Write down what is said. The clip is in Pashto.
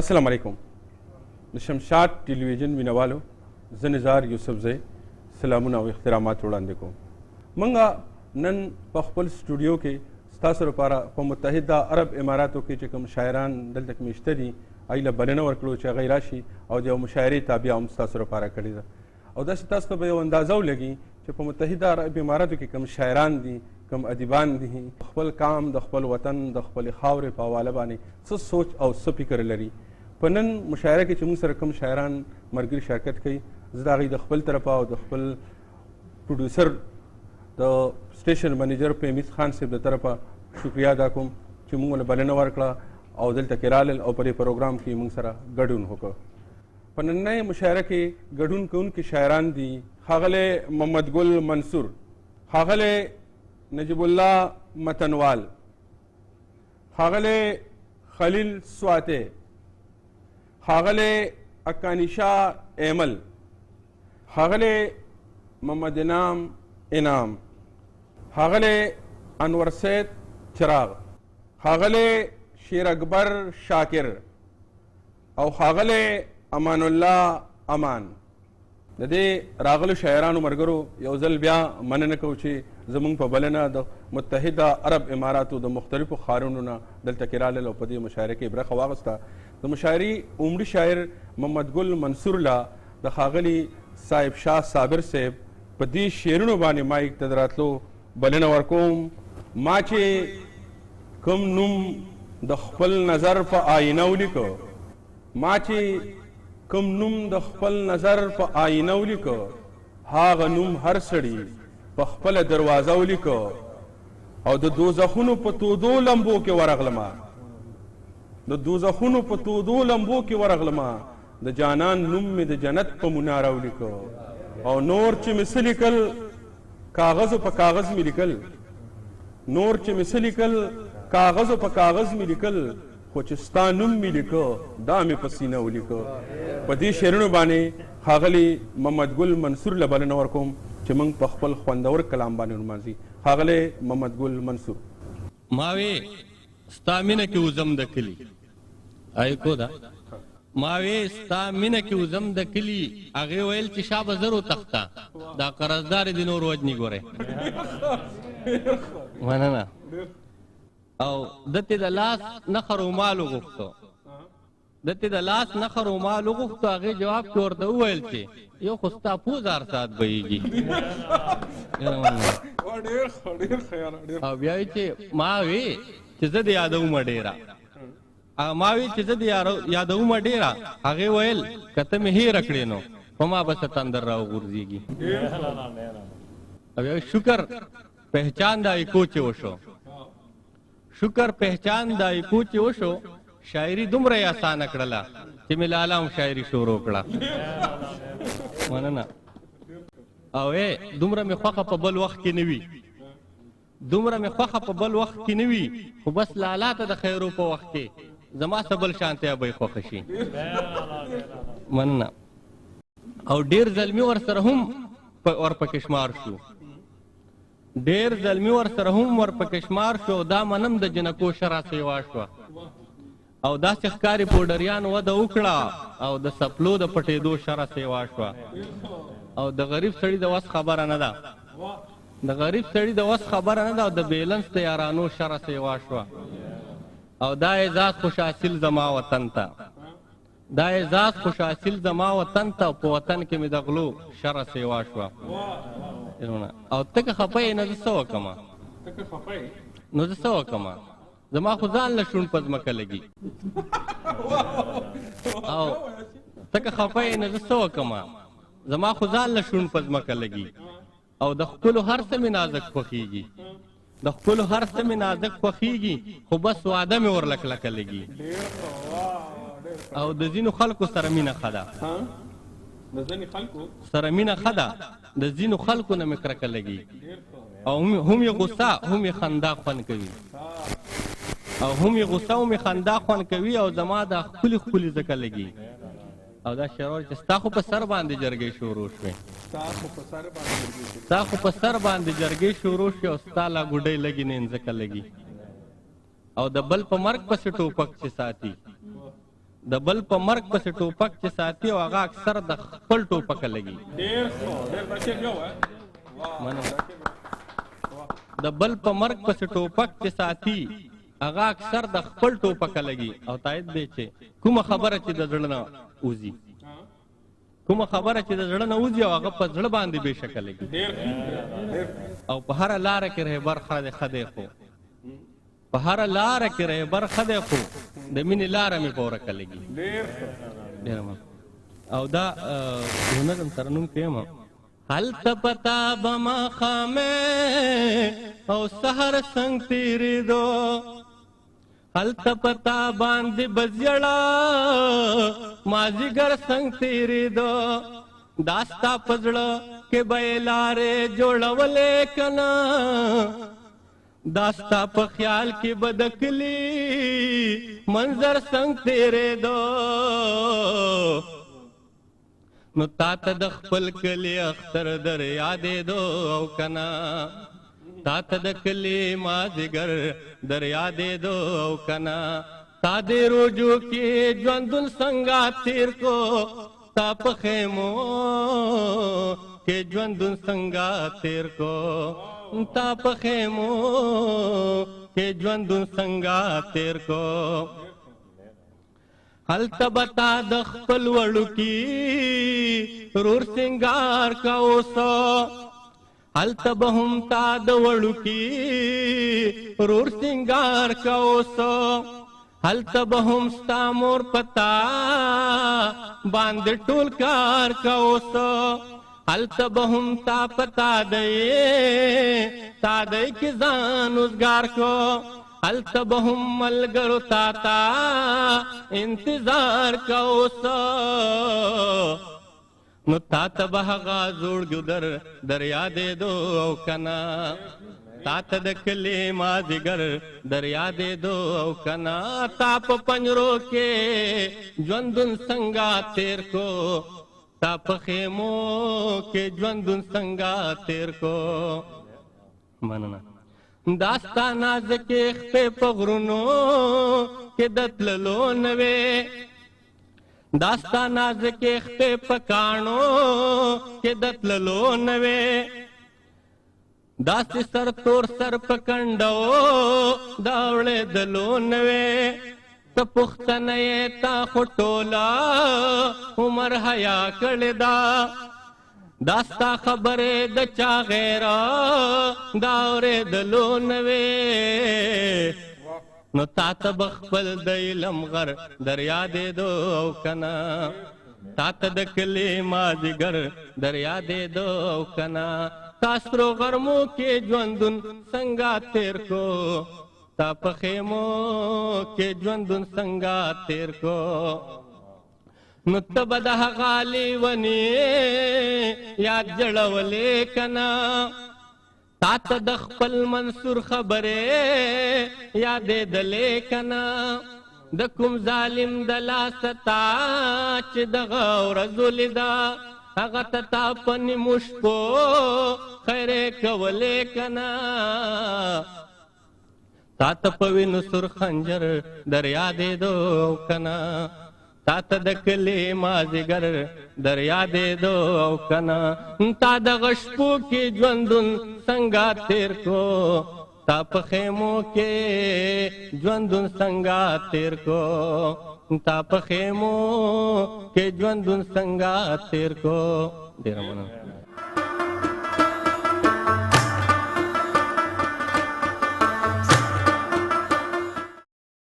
अस्सलाम वालेकुम। शमशाद टेलीविजन मीनावालो ज़निज़ार यूसुफ ज़े सलामुन और इख्तिरामात वड़ांदे को मंगा नन पखपल स्टूडियो के स्तासर पारा प मुत्तहिदा अरब इमारातों के चकम शायरान दल तक मिश्तरी आइला बलना वर्कलो च गैराशी और जो मुशायरे ताबिया स्तासर पारा कड़ी और दस तस्त पे अंदाज़ा लगी कि प मुत्तहिदा अरब इमारातों के कम शायरान दी कम अदिबान दी खपल काम दखपल वतन दखपल खावर पावाला बाने सोच और फिक्र लरी पनन मुशायरा के चुमंग सर कम शायरान मरगिर शिरकत कई ज़दागी दखपल तरफा और दखपल प्रोड्यूसर द स्टेशन मैनेजर पेमिस खान से द तरफा शुक्रिया अदा कुम चुमंग बलना वर्कला और दिल तकिराल और परे प्रोग्राम की मंग सरा गडून होकर पन्ने मुशायरा के गडून के उनकी शायरान दी खागले मोहम्मद गुल मंसूर, खागले नजीबुल्ला मतनवाल, खागले खलील स्वाते, खागले अकानिशा एमल, खागले मोहम्मद इनाम, खागले अनवर सैद चिराग, खागले शेर अकबर शाकिर और खागले अमानुल्ला अमान दे रागल शायरान मरगरो योजल ब्या मनन कोची जमुंग प बलना द मुत्तहिदा अरब इमारातों द मुख्तलिफ खारूनना दल तकिराल लो पदी मुशायरे के इब्रा खवागस्ता द मुशायरी उमड़ी शायर मोहम्मद गुल मंसूरला द खागली साहिब शाह साबिर सेब पदी शेरनो बाने माइक तदरातलो बलना वरकोम माचे कम नुम द खपल नजर प आईनौली को माचे कम नुम द खपल नजर प आईनौली को हाग नुम हर सड़ी प खपल दरवाजौली को और द दोज़खुनु प तो दो लंबो के वरगलमा द दोज़खुनु प तो दो लंबो के वरगलमा द जानान नुम में द जन्नत प मुनारौली को और नूर च मिसलिकल कागज प कागज में लिकल नूर च मिसलिकल कागज प कागज में लिकल कोचिस्तानुम में लिखो दाम पसीना लिखो पदी शेरनो बाने खागली मोहम्मद गुल मंसूर लबल नवरकुम चमंग पखपल खंदवर कलाम बाने नुमाजी खागले मोहम्मद गुल मंसूर मावे स्तामिना की उजम दकली आई को दा मावे स्तामिना की उजम दकली आगे वेल चिशाब जरो तख्ता दा कर्जदार दिनो रोज नी गोरे वना او دته د لاس نخر او مال وغوښتو دته د لاس نخر او مال وغوښتو هغه جواب ورته وویل چې یو خو ستا 2000 ساعت بهيږي او بیا چې ما وی چې زه د یادوم ډیرا ما وی چې زه د یادوم ډیرا هغه ویل کته مې هیر کړې نو په ما بس تندر راو ګرځيږي او شکر پہچان دای کوچ وشو شکر پہچان دای کوچ وشو شاعری دومره آسان کړلا چې ملالام شاعری شروع کړه مننه او دومره مې خوخه په بل وخت کې نوي دومره مې خوخه په بل وخت کې نوي خو بس لالاته د خیرو په وخت کې زما سبل شانته به خوخه شي مننه او ډیر ظلمي ور سره هم ور پکشمار شو ډیر ظلمي ور سره هم ور پکشمار شو دا منم د جنکو شرا سیوا شو او دا ښکاری پودریان و د وکړه او د سپلو د پټېدو شرا سیوا شو او د غریب سړی د وس خبره نه ده د غریب سړی د وس خبره نه ده د بیلنس تیارانو شرا سیوا شو او دا اعزاز خوش حاصل زما وطن ته دا اعزاز خوش حاصل زما وطن ته په وطن کې مې د غلو شرا سیوا شو او تک خپای نه زسو کما تک خپای نو زسو کما زما خو ځان له شون پزمکه لګي او تک خپای نه زسو کما زما خو ځان له شون پزمکه لګي او د خپل هر څه نازک خوخيږي د خپل هر څه نازک خوخيږي خو بس واده مې ورلک لک لګي او د زینو خلکو سره مینه خدا د ځینې خلکو سره مینه خدا د ځینو خلکو نه مکرکه لګي او هم یې غصه هم یې خندا خوند کوي او هم یې غصه هم یې خندا خوند کوي او زما د خپلې خپلې ځکه لګي او دا شرور چې ستا خو په سر باندې جرګې شروع شوې ستا خو په سر باندې جرګې شروع شوې او ستا لا ګوډۍ لګي نه ځکه لګي او د بل په مرګ پسې ټوپک چې ساتي د بل په مرګ پسې ټوپک چې ساتي او هغه اکثر د خپل ټوپک لګي د بل په مرګ پسې ټوپک چې ساتي هغه اکثر د خپل ټوپک لګي او تایید دی چې کومه خبره چې د زړه نه وځي کومه خبره چې د زړه نه وځي او هغه په زړه باندې بېشکه لګي او په هره لاره کې رهبر خدای خو په هره لاره کې رهبر خدای خو د مینې لاره مې په ورکه لګي او دا نظم ترنم کې یم هلته پتا به ماښامې او سحر څنګ تېرېدو هلته پتا باندې به زیړه مازدیګر څنګ تېرېدو دا ستا په زړه کې به یې لارې جوړولې که نه دا ستا په خیال کې به د کلي منظر څنګ تېرېدو نو تا ته د خپل کلي اختر در یادېدو او که نه تا ته د کلي مازدیګر در یادېدو او که نه تا دې روجو کې ژوندون څنګه تېر کو تا په خیمو کې ژوندون څنګه تېر کو تا په خیمو کې ژوندون څنګه تېر کو هلته به تا د خپل وړوکي رور سینګار کا اوسه هلته به هم تا د وړوکي رور سینګار کا اوسه هلته به هم ستا مور پتا باندې ټول کار کا اوسه هلته به هم تا پتا دی کې ځان اوزګار کو هلته به هم ملګرو تا انتظار کا اوسه نو تا ته به هغه زوړ ګودر در یادېدو او که نه تا ته د کلي مازدیګر در یادېدو او که نه تا په پنجرو کې ژوندون څنګه تېر کو تا په خیمو کې ژوندون څنګه تېر کو مننه دا ستا نازکې خپې په غرونو کې د تللو نه وې دا ستا نازکې خپې په کاڼو کې د تللو نه وې داسې سر تور سر په کنډو دا اورېدلو نه وې ته پوښتنه یې تا خو ټوله عمر حیا کړې ده دا ستا خبرې د چا غیره دا اورېدلو نه وې نو تا ته به خپل د علم غر در یادېدو او که نه تا ته د کلي مازدیګر در یادېدو او که نه تا سرو غرمو کې ژوندون څنګه تېر کو تا په خیمو کې ژوندون څنګه تېر کو نو ته به د هغه لیونې یاد جړولې که نه تا ته د خپل منصور خبرې یادېدلې که نه د کوم ظالم د لاسه تا چې دغه ورځو لیده هغه ته تا په نیمو شپو خیرې کولې که نه تا ته په وینو سور خنجر در یادېدو که نه تا ته د کلي مازدیګر در یادېدو او که نه تا دغه شپو کې ژوندون څنګه تېر کو تا په خیمو کې ژوندون څنګه تېر کو تا په خیمو کې ژوندون څنګه تېر کو ډېره مننه